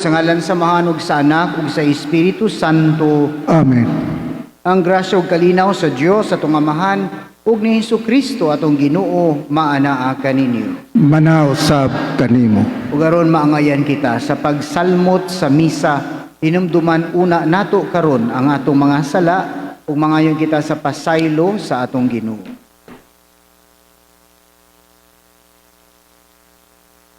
sa ngalan sa Mahanog sa Anak ug sa Espiritu Santo. Amen. Ang grasya ug kalinaw sa Dios atong Amahan ug ni Hesukristo atong Ginoo maanaa kaninyo. Manaw sab kanimo. Ug aron maangayan kita sa pagsalmot sa misa, hinumduman una nato karon ang atong mga sala ug mangayon kita sa pasaylo sa atong Ginoo.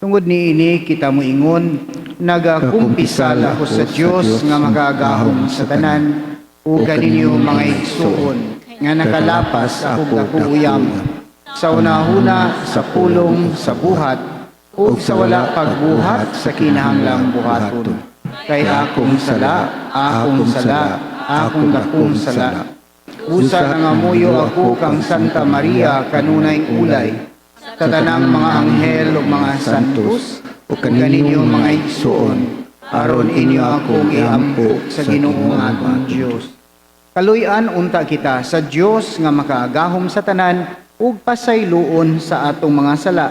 Tungod niini kita moingon, nagakumpisal ako sa Dios nga makagahom sa tanan ug kaninyo mga igsuon nga nakalapas ako kakuuyam sa unahuna sa pulong sa buhat ug sa wala pagbuhat sa kinahanglang buhaton. Kay akong sala, akong dakong sala. Usa nga muyo ako kang Santa Maria kanunay ulay, sa tanang mga anghel o mga santos, o kaninyo mga igsuon, aron inyo akong iampo sa Ginoo nga atong Dios. Kaluy-an unta kita sa Dios nga makaagahom sa tanan ug pasayloon sa atong mga sala.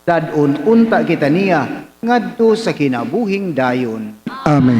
Dadon unta kita niya ngadto sa kinabuhing dayon. Amen.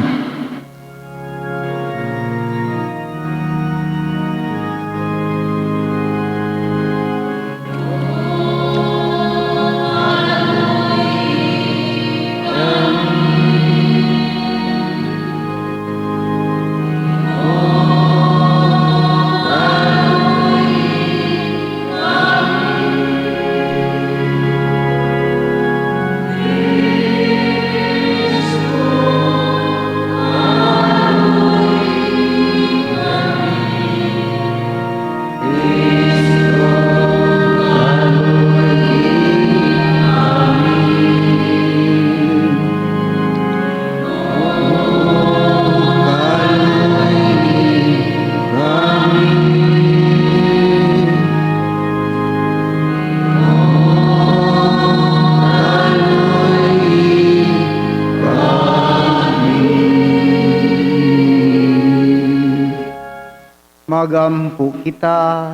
Magampo kita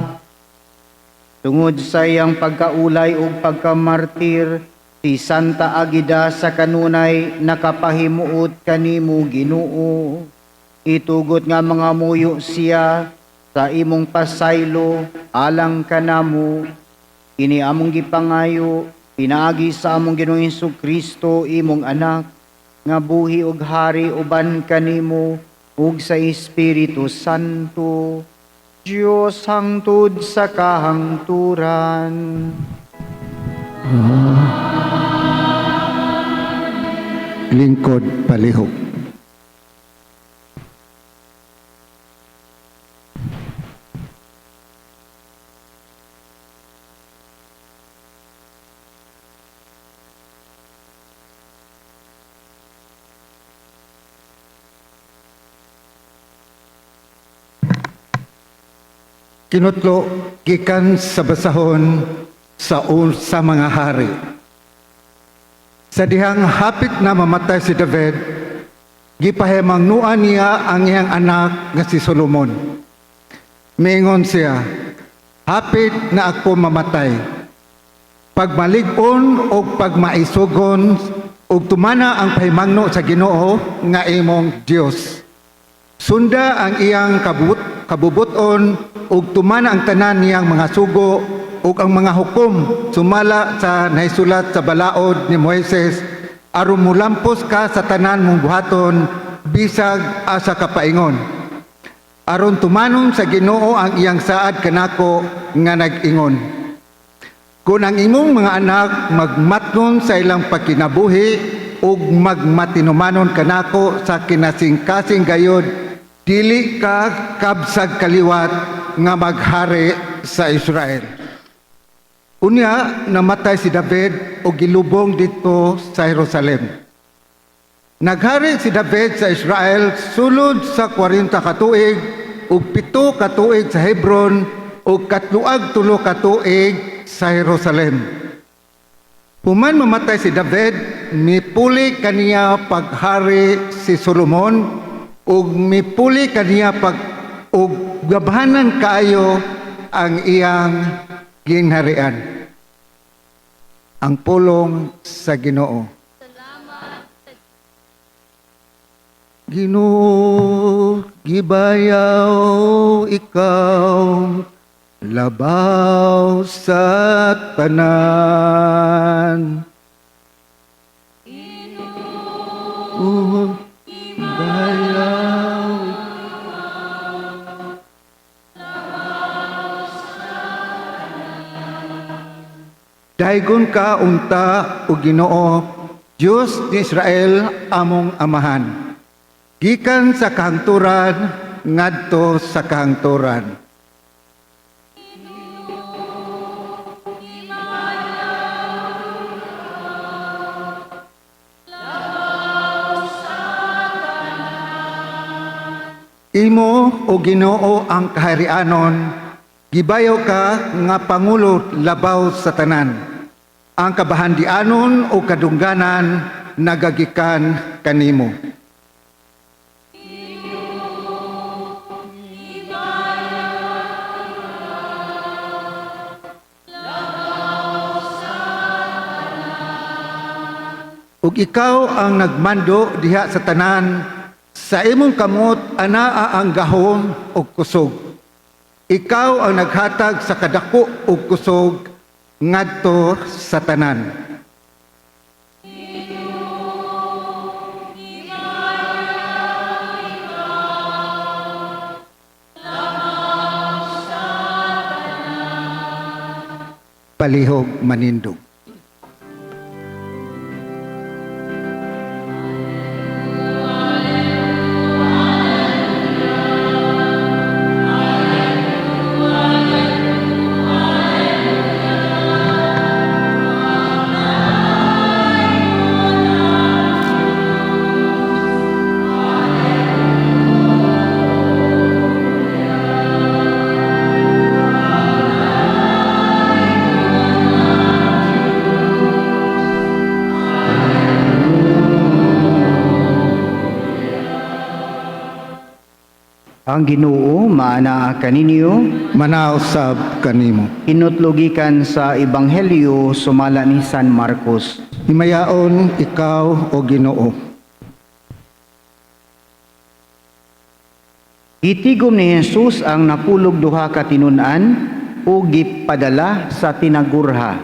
tungod sa iyang pagkaulay ug pagkamartir, si Santa Agida sa kanunay nakapahimuot kanimo Ginoo. Itugot nga mga muyo siya sa imong pasaylo alang kanamo. Kini among gipangayo pinaagi sa among Ginoong Hesukristo imong anak nga buhi ug hari uban kanimo ug sa Espiritu Santo, Diyos hangtod sa kahangturan. Lingkod palihog. Kinutlo gikan sa basahon sa mga hari. Sa dihang hapit na mamatay si David, gipahimangnuan niya ang iyang anak nga si Solomon. Mingon siya, hapit na ako mamatay. Pagmalig-on o pagmaisugon o tumana ang pahimangno sa Ginoo nga imong Dios. Sunda ang iyang kabubuton ug tumana ang tanan niyang mga sugo ug ang mga hukom sumala sa naisulat sa balaod ni Moises aron mulampos ka sa tanan mong buhaton bisag asa kapaingon. Aron tumanon sa Ginoo ang iyang saad kanako nga nag-ingon. Kung ang imong mga anak magmatnon sa ilang pagkinabuhi ug magmatinumanon kanako sa kinasing-kasing gayod, dili ka kabsag kaliwat nga maghari sa Israel. Unya, namatay si David o gilubong dito sa Jerusalem. Naghari si David sa Israel sulod sa 40 katuig ug 7 katuig sa Hebron ug 3 katuig sa Jerusalem. Human mamatay si David, mipuli kaniya paghari si Solomon ug mipuli kaniya ug gabahanan kaayo ang iyang ginharian. Ang pulong sa Ginoo. Ginoo, gibayaw ikaw, labaw sa tanan. Ginoo, gibayaw Daigon ka unta o Ginoo, Diyos ni Israel among amahan. Gikan sa kahangturan, ngadto sa kahangturan. Imo o Ginoo ang kaharianon, gibayaw ka nga Pangulo labaw sa tanan. Ang kabahandianon o kadungganan nagagikan kanimo. Ug ikaw ang nagmando diha sa tanan, sa imong kamot anaa ang gahom ug kusog. Ikaw ang naghatag sa kadako ug kusog ngadto sa tanan. Palihog manindog. Ang Ginoo maana kaninyo, Manausab kanimo. inutlogikan sa Ebanghelyo sumala ni San Marcos. Himayaon ikaw o Ginoo. Gitigom ni Jesus ang napulog duha ka tinun-an o gipadala sa tinagurha.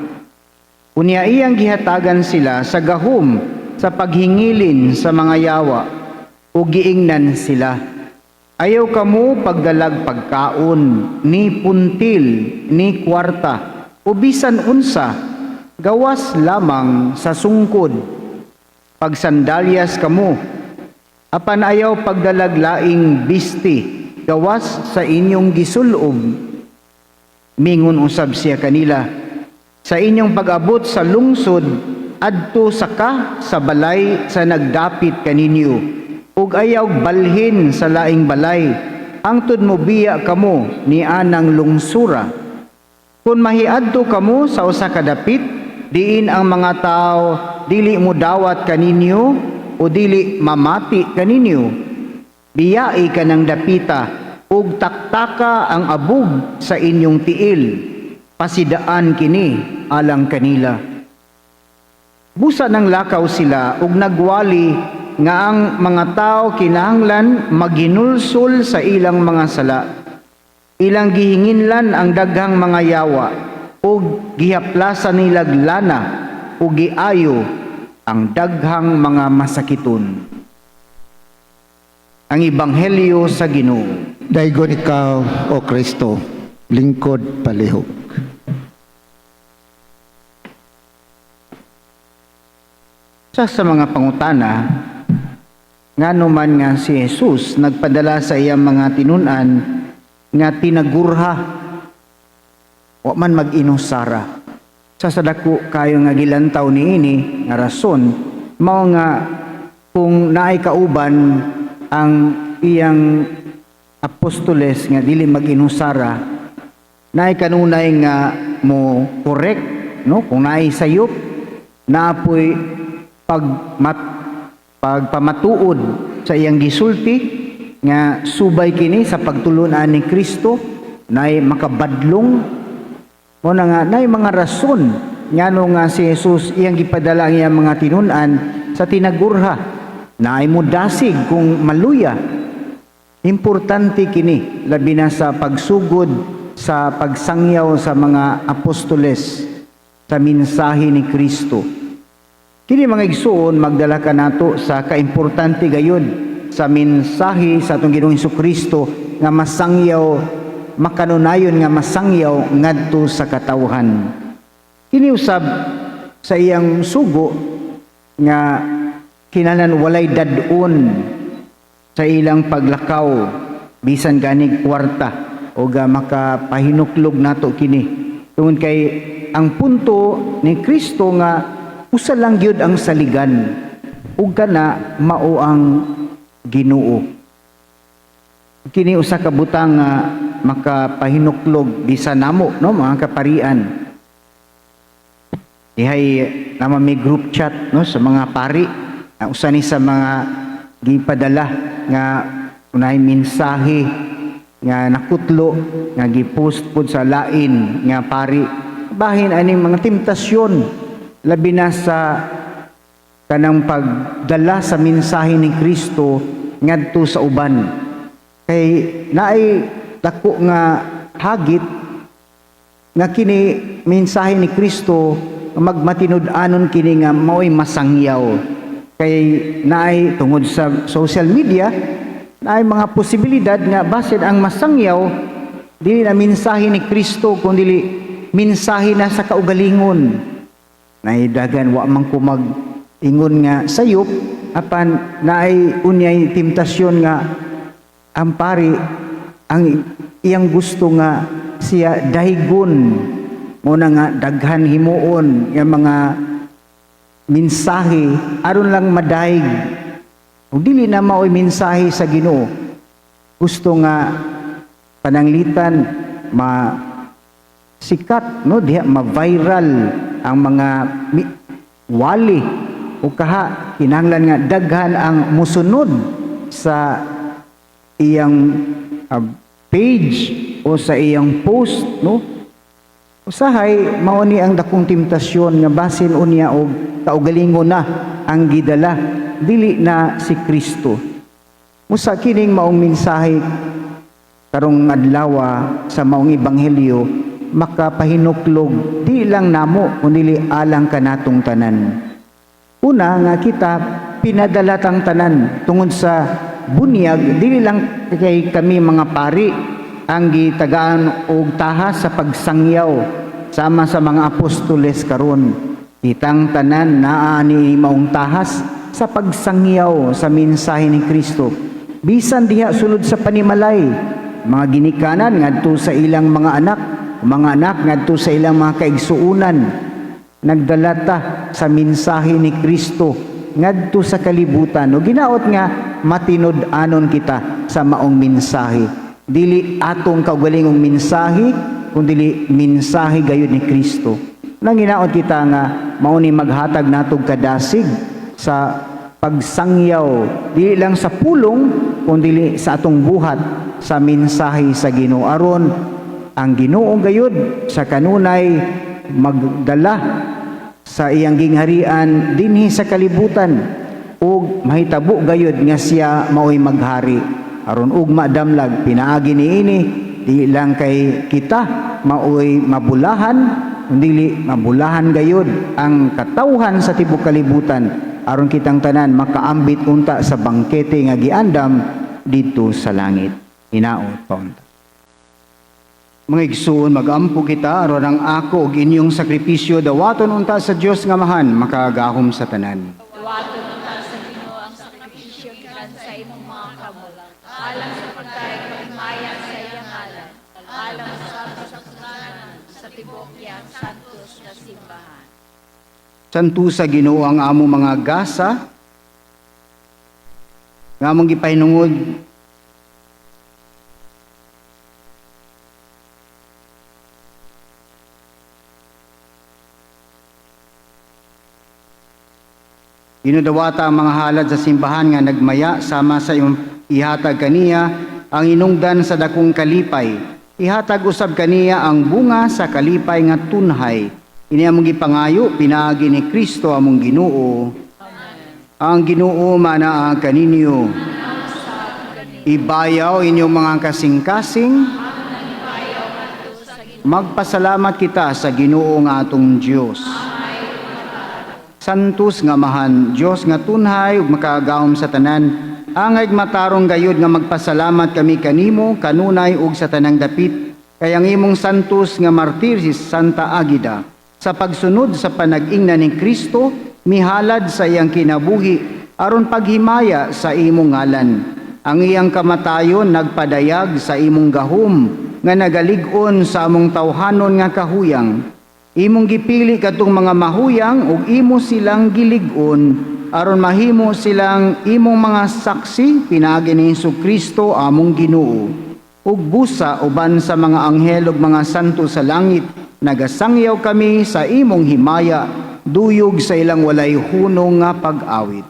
Unya iyang gihatagan sila sa gahom sa paghingilin sa mga yawa o giingnan sila. Ayaw kamo pagdalag pagkaon, ni puntil, ni kwarta, o bisan unsa, gawas lamang sa sungkod. Pagsandalyas kamo, apan ayaw pagdalag laing bisti, gawas sa inyong gisulob. Mingon usab siya kanila, sa inyong pag-abot sa lungsod, adto saka sa balay sa nagdapit kaninyo. Ug ayaw balhin sa laing balay, hangtod mo biya kamo ni anang lungsura. Kung mahiadto kamo sa usa ka dapit, diin ang mga tao dili mo dawat kaninyo o dili mamati kaninyo. Biyai ka ng dapita ug taktaka ang abog sa inyong tiil. Pasidaan kini alang kanila. Busa ng lakaw sila ug nagwali nga ang mga tao kinahanglan maginulsol sa ilang mga sala. Ilang gihinginlan ang daghang mga yawa ug gihaplasan nilag lana ug giayo ang daghang mga masakiton. Ang Ebanghelyo sa Ginoo. Daigon ikaw o Kristo, lingkod palihog. Sa mga pangutana, ngano man nga si Jesus nagpadala sa iyang mga tinun-an nga tinagurha wa man mag-inusara. Sa sadako kayo nga gilantaw niini nga rason mao nga kung naay kauban ang iyang apostoles nga dili mag-inusara, naay kanunay nga mo correct, no? Kung naay sayop, naapoy pagpamatuod sa iyang gisulti nga subay kini sa pagtulunan ni Kristo, nay makabadlong mo na nga nay mga rason ngano nga si Jesus iyang gipadala ang iyang mga tinun-an sa tinagurha Naay mo dasig kung maluya. Importante kini labi na sa pagsugod sa pagsangyaw sa mga apostoles sa mensahe ni Kristo. Kini mga igsoon magdala ka nato sa kaimportante gayud sa mensahe sa atong Ginoong Hesukristo nga masangyaw, makanunayon nga masangyaw ngadto sa katawhan. Kini usab sa iyang sugo nga kinahanglan walay dadon sa ilang paglakaw bisan ganig kwarta o ga makapahinuklog nato kini. Tungod kay ang punto ni Kristo nga usa lang gyud ang saligan ug kana mao ang Ginoo. Kini usa ka butang nga makapahinuklog bisan namo, no, mga kaparian. Dihay naman may group chat, no, sa mga pari. Usa ni sa mga gipadala nga unay mensahe nga nakutlo nga gipost pod sa lain nga pari. Bahin aning mga temptasyon labi na sa kanang pagdala sa mensahe ni Kristo ngadto sa uban. Kay naay dako nga hagit nga kini mensahe ni Kristo magmatinud-anon kini nga mao'y masangyaw. Kay naay tungod sa social media, naay mga posibilidad nga basin ang masangyaw dili na mensahe ni Kristo kundi mensahe na sa kaugalingon. Naay dagan wa man ko mag-ingon nga sayop apan naay unyay temptasyon nga ang pari ang iyang gusto nga siya daygon mo na nga daghan himuon nga mga mensahe aron lang madaig. Ug dili na mao'y mensahe sa Ginoo. Gusto nga pananglitan sikat, no, diha ma-viral ang mga wali o kaha kinahanglan nga daghan ang musunod sa iyang page o sa iyang post, no. Usahay mao ni ang dakong temptasyon nga basin unya og kaugalingon na ang gidala dili na si Kristo. Usa kining maong mensahe karong adlaw sa maong ebanghelyo makapahinuklog di lang namo kundi alang kanatong tanan. Una nga kita pinadala tang tanan tungod sa bunyag dili lang kay kami mga pari ang gitagaan og tahas sa pagsangyaw sama sa mga apostoles karon. Kitang tanan naa ni maong tahas sa pagsangyaw sa mensahe ni Kristo. Bisan diha sulod sa panimalay, mga ginikanan ngadto sa ilang mga anak ngadto sa ilang mga kaigsuunan, nagdala ta sa mensahe ni Kristo ngadto sa kalibutan. O ginaot nga matinud-anon kita sa maong mensahe. Dili atong kaugalingong mensahe, kundi mensahe gayud ni Kristo. Nang ginaot kita nga mao ni maghatag natog kadasig sa pagsangyaw dili lang sa pulong kundi sa atong buhat sa mensahe sa Ginoo aron ang Ginoo gayud sa kanunay magdala sa iyang gingharian dinhi sa kalibutan ug mahitabo gayud nga siya mao'y maghari aron ugma damlag pinaagi niini di lang kay kita mao'y mabulahan kundi mabulahan gayud ang katawhan sa tibuok kalibutan aron kitang tanan makaambit unta sa bangkete nga giandam dito sa langit. Hinaot paunta. Mga igsoon, magampo kita aron ang ako ug inyong sakripisyo dawaton unta sa Dios nga mahan makagahom sa tanan. Dawaton unta sa Ginoo ang sakripisyo gikan sa imong mga kamot. Alang sa pagtayag pagmaya sa iyang ngalan. Alang sa kasuksanan sa tibuok yang santos nga simbahan. Santo sa Ginoo ang amo mga gasa nga among gipahinungod Ginudawata ang mga halad sa simbahan nga nagmaya sama sa imong ihatag kaniya ang inungdan sa dakong kalipay. Ihatag usab kaniya ang bunga sa kalipay nga tunhay. Ini among gipangayo pinaagi ni Kristo among Ginoo. Ang Ginoo manaa kaninyo. Ibayaw inyong mga kasing-kasing. Magpasalamat kita sa Ginoo nga atong Dios. Santos nga mahan, Dios nga tunhay ug makaagahom sa tanan. Angay matarong gayud nga magpasalamat kami kanimo kanunay ug sa tanang dapit. Kay ang imong santos nga martir si Santa Agida sa pagsunod sa panag-ingna ni Kristo mihalad sa iyang kinabuhi aron paghimaya sa imong ngalan. Ang iyang kamatayon nagpadayag sa imong gahom nga nagalig-on sa among tawhanon nga kahuyang. Imong gipili kadtong mga mahuyang ug imo silang gilig-on aron mahimo silang imong mga saksi pinaagi ni Kristo among Ginoo. Ug busa uban sa mga anghel ug mga santo sa langit nagasangyaw kami sa imong himaya duyog sa ilang walay hunong nga pag-awit.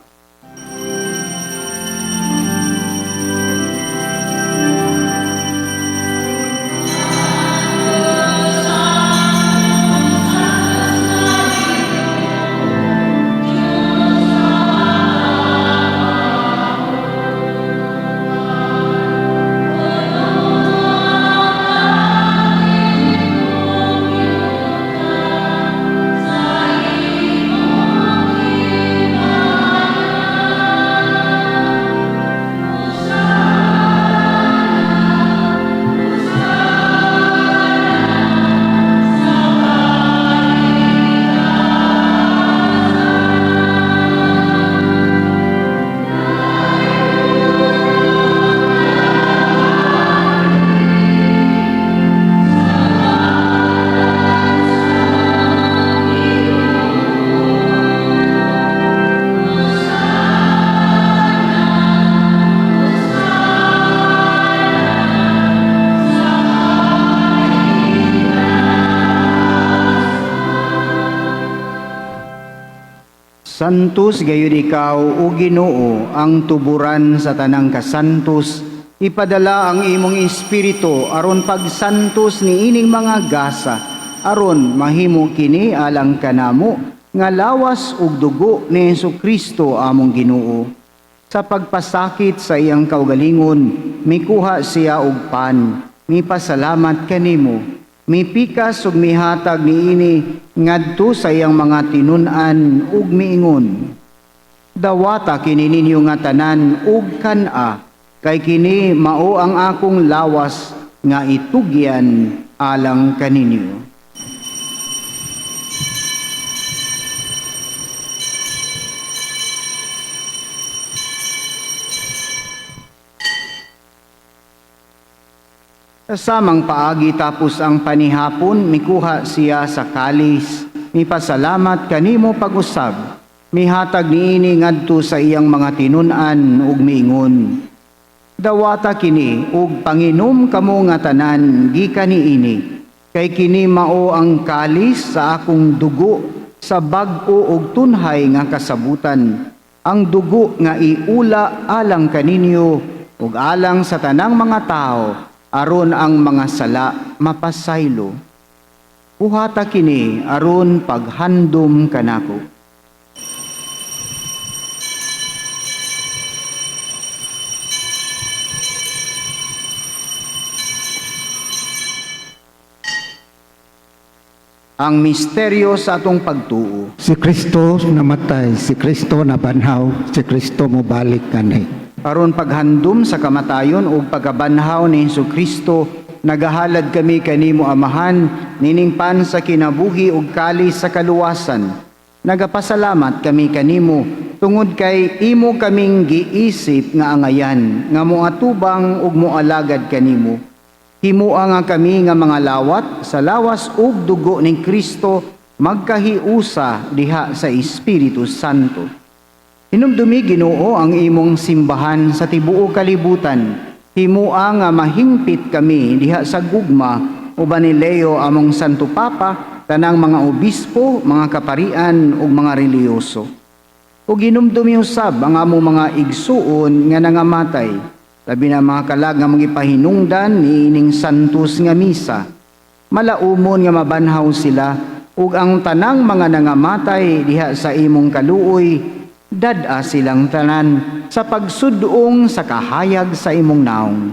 Santos gayud ikaw o Ginoo ang tuburan sa tanang kasantos. Ipadala ang imong espiritu aron pagsantos ni ining mga gasa aron mahimo kini alang kanamo nga lawas ug dugo ni Kristo among Ginoo. Sa pagpasakit sa iyang kaugalingon, mikuha siya og pan, mipasalamat kanimo. Mipikas ug mihatag niini ngadto sa iyang mga tinun-an ug miingon. Dawata kini ninyo nga tanan ug kan-a, kay kini mao ang akong lawas nga itugyan alang kaninyo. Samang paagi tapos ang panihapon, mikuha siya sa kalis, mipasalamat kanimo pag-usab, mihatag niini ngadto sa iyang mga tinun-an ug miingon. Dawata kini ug panginom kamo nga tanan gikan niini, kay kini mao ang kalis sa akong dugo sa bag-o ug tunhay nga kasabutan, ang dugo nga iula alang kaninyo ug alang sa tanang mga tao aron ang mga sala mapasaylo. Buhata kini aron paghandom kanako. Ang misteryo sa atong pagtuo. Si Kristo namatay, si Kristo nabanhaw, si Kristo mobalik kanhi. Aron paghandom sa kamatayon ug pagkabanhaw ni Kristo, nagahalad kami kanimo Amahan, nining pan sa kinabuhi ug kalis sa kaluwasan. Nagapasalamat kami kanimo tungod kay imo kaming giisip nga angayan nga moatubang ug moalagad kanimo. Himua nga kami nga mga lawat sa lawas ug dugo ni Kristo magkahiusa diha sa Espiritu Santo. Hinumdumi Ginoo ang imong simbahan sa tibuok kalibutan. Himua nga mahingpit kami diha sa gugma uban ni Leo among Santo Papa, tanang mga obispo, mga kaparian ug mga reliyoso. Ug hinumdumi usab ang among mga igsuon nga nangamatay, labi na mga kalag nga magipahinungdan niining santos nga misa. Malaumon nga mabanhaw sila ug ang tanang mga nangamatay diha sa imong kaluoy Dad-a silang tanan sa pagsudong sa kahayag sa imong naong.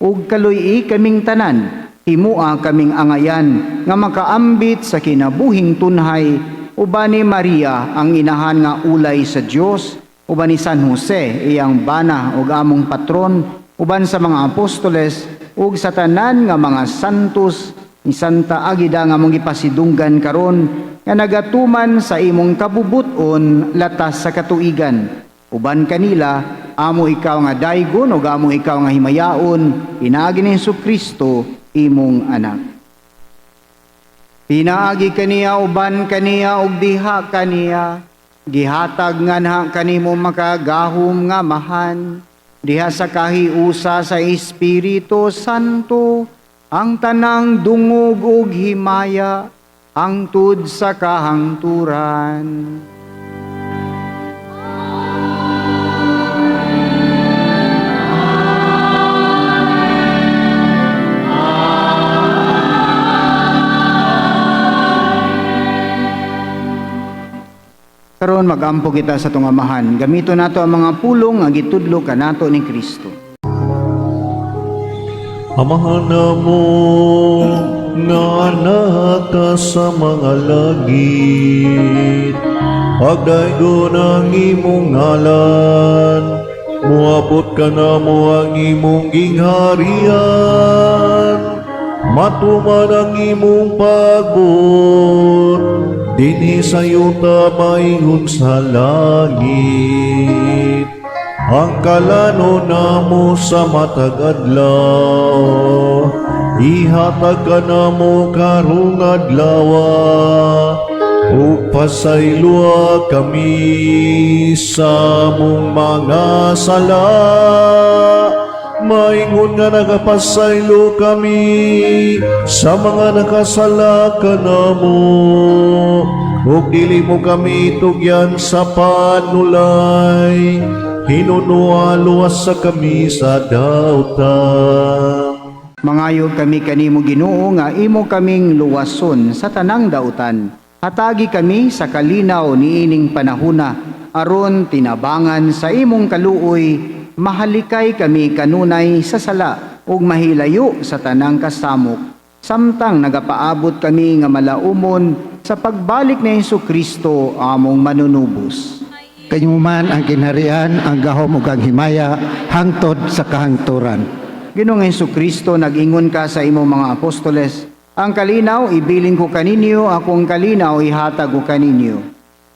Ug kaluy kaming tanan, himua kaming angayan nga makaambit sa kinabuhing tunhay, uban ni Maria ang inahan nga ulay sa Dios, uban ni San Jose iyang bana ug among patron, uban sa mga apostoles ug sa tanan nga mga santos, ni Santa Agida nga mong gipasidunggan karon nga nagatuman sa imong kabubuton latas sa katuigan. Uban kanila, amo ikaw nga daygon ug amo ikaw nga himayaon, pinaagi ni Jesucristo imong anak. Pinaagi kaniya uban kaniya ug diha kaniya, gihatag nga na kanimo makagahom nga mahan, diha sa kahiusa sa Espiritu Santo, ang tanang dungog ug himaya, hangtod sa kahangturan. Karon magampo kita sa tungamahan. Gamito nato ang mga pulong nga gitudlo kanato ni Kristo. Amahan na mo nga anak ka sa mga langit, pagdaygo ng imong ngalan, muabot ka na mo ang imong gingharian, matuman ang imong pagbot, dinhi sa yuta maingon sa langit. Ang kalano namo sa matag adlaw, ihatag ka namo karong adlawa, ug pasaylua kami sa mong mga sala. Maingon nga nagapasaylo kami sa mga nakasala ka namo, ug dili mo kami tugyan sa panulay, hinunualuwas sa kami sa dautan. Mangayo kami kanimo Ginoo nga imo kaming luwason sa tanang dautan. Hatagi kami sa kalinaw niining panahuna, aron tinabangan sa imong kaluoy, mahalikay kami kanunay sa sala ug mahilayo sa tanang kasamok. Samtang nagapaabot kami nga malaumon sa pagbalik ni Jesucristo among manunubos. Kanimo man ang kinharian, ang gahom ug ang himaya hangtod sa kahangturan. Ginoong Jesucristo, nag-ingon ka sa imong mga apostoles, ang kalinaw ibilin ko kaninyo, akong kalinaw ihatag ko kaninyo.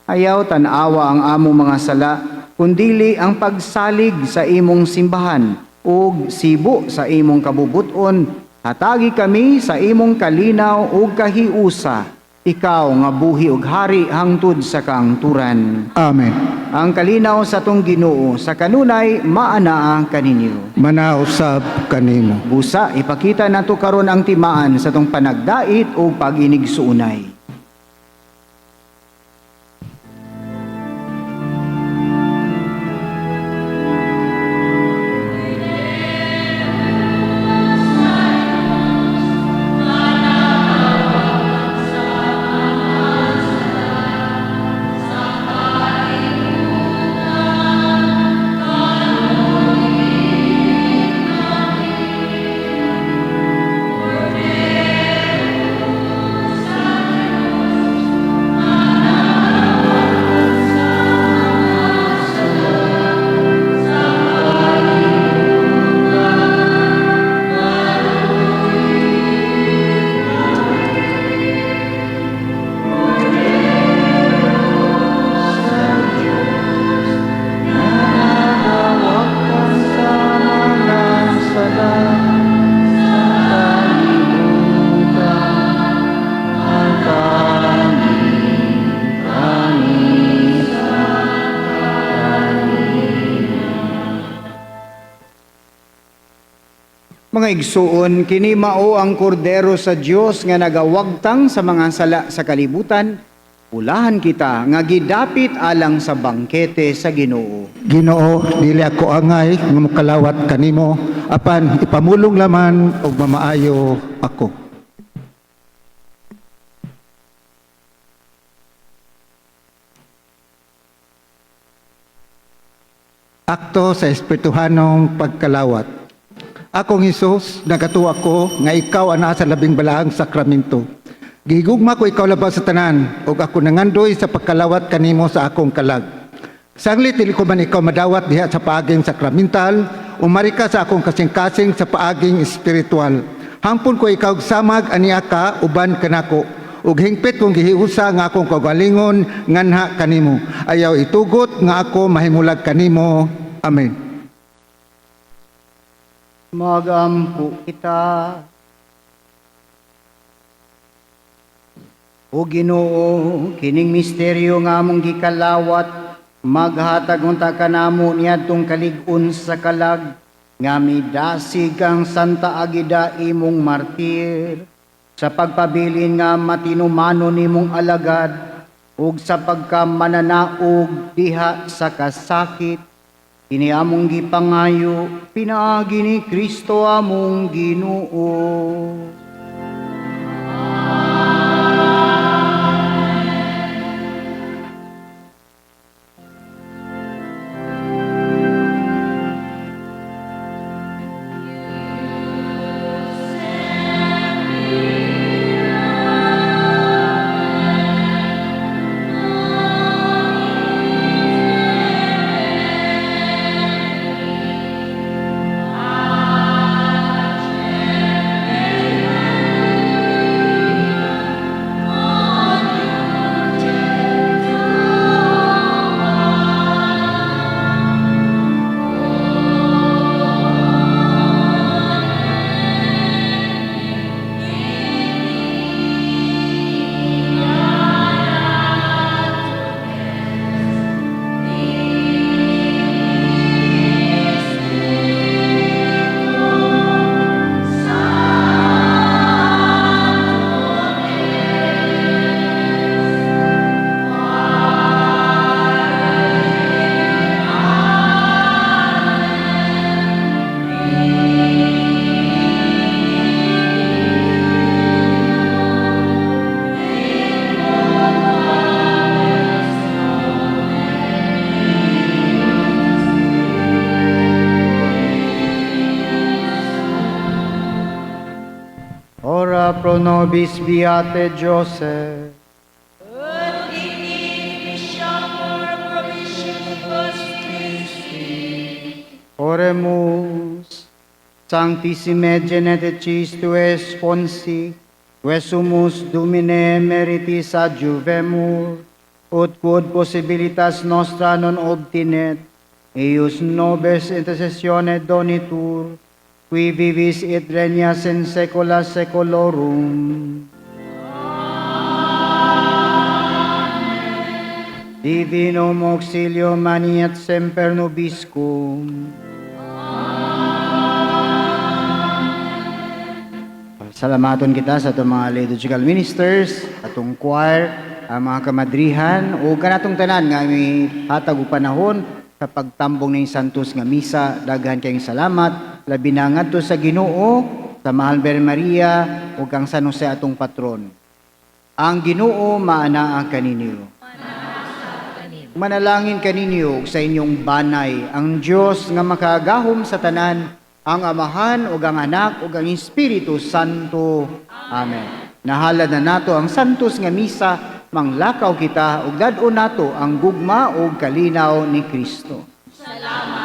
Ayaw tanawa ang among mga sala, kundili ang pagsalig sa imong simbahan, ug sibo sa imong kabubuton, hatagi kami sa imong kalinaw ug kahiusa, ikaw nga buhi ug hari hangtod sa kahangturan. Amen. Ang kalinaw sa tong Ginoo sa kanunay maanaa kaninyo. Manausab kanimo. Busa ipakita nato karon ang timaan sa tong panagdait o pag-inigsuunay. Mga igsuon, kini mao ang kordero sa Dios nga nagawagtang sa mga sala sa kalibutan. Ulahan kita nga gidapit alang sa bangkete sa Ginoo. Ginoo, dili ako angay nga mokalawat kanimo, apan ipamulong laman og mamaayo ako. akto sa espirituhanong pagkalawat. Akong Hesus, nagatuwa ko nga ikaw ana sa labing balaang sakramento. Gihigugma ko ikaw labas sa tanan, ug ako nangandoy sa pagkalawat kanimo sa akong kalag. Sanglit dili ko man ikaw madawat diha sa paaging sakramental, umari ka sa akong kasing-kasing sa paaging espiritual. Hangpon ko ikaw samag aniya ka uban kanako, ug hingpit kong gihiusa nga akong kaugalingon nganha kanimo. Ayaw itugot nga ako mahimulag kanimo. Amen. Magampo kita. O Ginoo, kining misteryo nga among gikalawat, maghatag unta kanamo niadtong kalig-on sa kalag, nga midasig ang Santa Agida imong martir, sa pagpabilin nga matinumano nimong alagad, ug sa pagkamananaog diha sa kasakit, ini among gipangayo, pinaagi ni Kristo among Ginoo. Ora pro nobis Beate Joseph. Oremus, Sanctissime Geneticis Tue Sponsi, Quesumus Domine Meritis adjuvemur, ut quod possibilitas nostra non obtinet, eius nobis intercessione donitur, qui vivis et regnas in saecula saeculorum. Divinum auxilio mani et semper nobiscum. Salamaton kita sa itong mga liturgical ministers, atong choir, ang mga kamadrihan, o kanatong tanan nga may hatag o panahon sa pagtambong ng santos nga misa. Daghan kayong salamat, labi na ngadto sa Ginoo, sa Mahal Birhen Maria, o kang San Jose atong patron. Ang Ginoo maanaa kaninyo. Manalangin kaninyo sa inyong banay, ang Diyos nga makaagahom sa tanan, ang Amahan ug ang Anak ug ang Espiritu Santo. Amen. Nahalad na nato ang santos nga misa, manglakaw kita ug dad-o nato ang gugma ug kalinaw ni Kristo. Salamat.